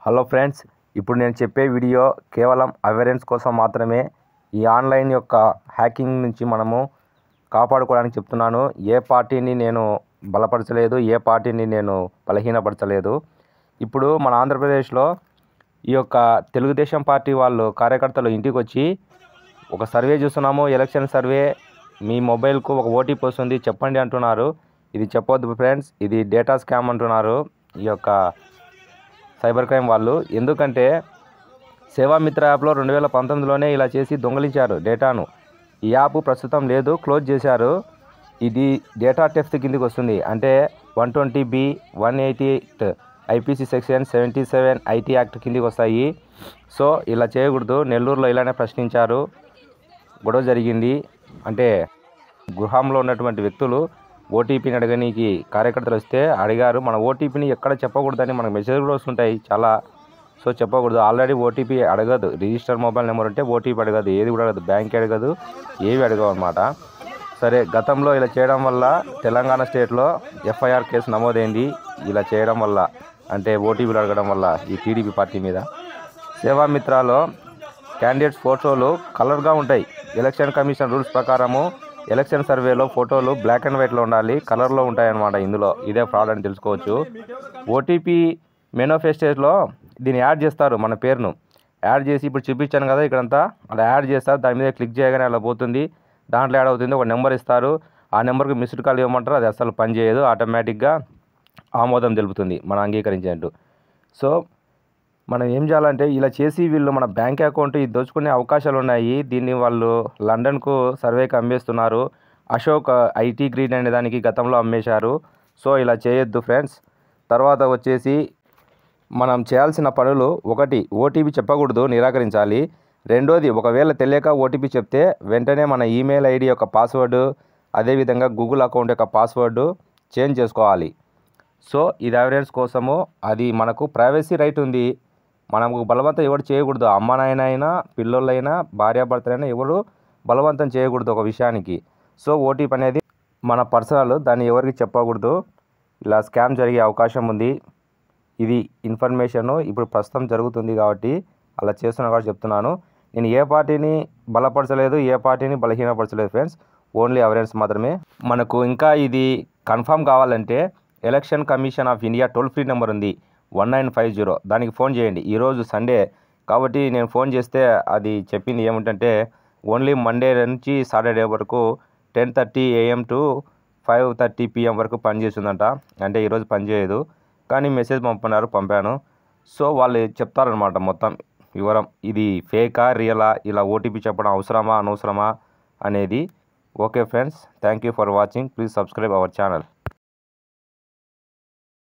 Hello friends, ఇప్పుడు నేను చెప్పే వీడియో కేవలం అవేరెన్స్ కోసం మాత్రమే. ఈ ఆన్లైన్ యొక్క హ్యాకింగ్ నుంచి మనము కాపాడుకోవడానికి చెప్తున్నాను. ఏ పార్టీని నేను బలపరచలేదు, ఏ పార్టీని నేను బలహీనపరచలేదు. ఇప్పుడు మన ఆంధ్రప్రదేశ్లో ఈ యొక్క తెలుగుదేశం పార్టీ వాళ్ళు కార్యకర్తలు ఇంటికి వచ్చి ఒక సర్వే చూస్తున్నాము, ఎలక్షన్ సర్వే, మీ మొబైల్కు ఒక ఓటీపీ వస్తుంది చెప్పండి అంటున్నారు. ఇది చెప్పొద్దు ఫ్రెండ్స్, ఇది డేటా స్కామ్ అంటున్నారు ఈ యొక్క సైబర్ క్రైమ్ వాళ్ళు. ఎందుకంటే సేవామిత్ర యాప్లో 2019లోనే ఇలా చేసి దొంగలించారు డేటాను. ఈ యాప్ ప్రస్తుతం లేదు, క్లోజ్ చేశారు. ఇది డేటా టెఫ్ట్ కిందకి వస్తుంది. అంటే 120B 188 IPC section 77 IT act కిందకి వస్తాయి. సో ఇలా చేయకూడదు. నెల్లూరులో ఇలానే ప్రశ్నించారు, గొడవ జరిగింది. అంటే గృహంలో ఉన్నటువంటి వ్యక్తులు ఓటీపీని అడగనీకి కార్యకర్తలు వస్తే అడిగారు. మన ఓటీపీని ఎక్కడ చెప్పకూడదని మనకు మెసేజ్ కూడా వస్తుంటాయి చాలా. సో చెప్పకూడదు. ఆల్రెడీ ఓటీపీ అడగదు. రిజిస్టర్ మొబైల్ నెంబర్ ఉంటే ఓటీపీ అడగదు, ఏది కూడా అడగదు, బ్యాంక్ అడగదు, ఏవి అడగవు అనమాట. సరే, గతంలో ఇలా చేయడం వల్ల తెలంగాణ స్టేట్లో FIR కేసు నమోదైంది. ఇలా చేయడం వల్ల, అంటే ఓటీపీలు అడగడం వల్ల ఈ టీడీపీ పార్టీ మీద. సేవామిత్రలో క్యాండిడేట్స్ ఫోటోలు కలర్గా ఉంటాయి. ఎలక్షన్ కమిషన్ రూల్స్ ప్రకారము ఎలక్షన్ సర్వేలో ఫోటోలు బ్లాక్ అండ్ వైట్లో ఉండాలి, కలర్లో ఉంటాయన్నమాట. ఇందులో ఇదే ఫ్రాడ్ అని తెలుసుకోవచ్చు. ఓటీపీ మేనిఫెస్టోలో దీన్ని యాడ్ చేస్తారు, మన పేరును యాడ్ చేసి ఇప్పుడు చూపించాను కదా ఇక్కడంతా, అలా యాడ్ చేస్తారు. దాని మీద క్లిక్ చేయగానే అలా పోతుంది, దాంట్లో యాడ్ అవుతుంది. ఒక నెంబర్ ఇస్తారు, ఆ నెంబర్కి మిస్డ్ కాల్ ఇవ్వమంటారు. అది అసలు పనిచేయదు, ఆటోమేటిక్గా ఆమోదం తెలుపుతుంది మనం అంగీకరించినట్టు. సో మనం ఏం చేయాలంటే, ఇలా చేసి వీళ్ళు మన బ్యాంక్ అకౌంట్ ఇది దోచుకునే అవకాశాలు ఉన్నాయి. దీన్ని వాళ్ళు లండన్కు సర్వేకి అమ్మేస్తున్నారు. అశోక్ IT గ్రీన్ అనే దానికి గతంలో అమ్మేశారు. సో ఇలా చేయొద్దు ఫ్రెండ్స్. తర్వాత వచ్చేసి మనం చేయాల్సిన పనులు: ఒకటి, ఓటీపీ చెప్పకూడదు, నిరాకరించాలి. రెండోది, ఒకవేళ తెలియక ఓటీపీ చెప్తే వెంటనే మన ఈమెయిల్ ID యొక్క పాస్వర్డ్, అదేవిధంగా గూగుల్ అకౌంట్ యొక్క పాస్వర్డ్ చేంజ్ చేసుకోవాలి. సో ఇది అవేర్నెస్ కోసము. అది మనకు ప్రైవసీ రైట్ ఉంది. మనకు బలవంతం ఎవరు చేయకూడదు. అమ్మ నాయన అయినా, పిల్లోళ్ళైనా, భార్యాభర్తలైనా ఎవరు బలవంతం చేయకూడదు ఒక విషయానికి. సో ఓటీపీ అనేది మన పర్సనల్, దాన్ని ఎవరికి చెప్పకూడదు. ఇలా స్కామ్ జరిగే అవకాశం ఉంది. ఇది ఇన్ఫర్మేషను ఇప్పుడు ప్రస్తుతం జరుగుతుంది కాబట్టి అలా చేస్తున్నా కాబట్టి చెప్తున్నాను. నేను ఏ పార్టీని బలపరచలేదు, ఏ పార్టీని బలహీనపరచలేదు ఫ్రెండ్స్. ఓన్లీ అవేర్నెస్ మాత్రమే. మనకు ఇంకా ఇది కన్ఫర్మ్ కావాలంటే election commission of India toll free number ఉంది 1950. దానికి ఫోన్ చేయండి. ఈరోజు సండే కాబట్టి నేను ఫోన్ చేస్తే అది చెప్పింది ఏమిటంటే, ఓన్లీ మండే నుంచి సాటర్డే వరకు 10:30 AM to 5:30 PM వరకు పనిచేస్తుందంట. అంటే ఈరోజు పనిచేయదు, కానీ మెసేజ్ పంపాను. సో వాళ్ళు చెప్తారనమాట మొత్తం వివరం. ఇది ఫేకా రియలా, ఇలా ఓటీపీ చెప్పడం అవసరమా అనవసరమా అనేది. Okay friends, thank you for watching. Please subscribe our channel.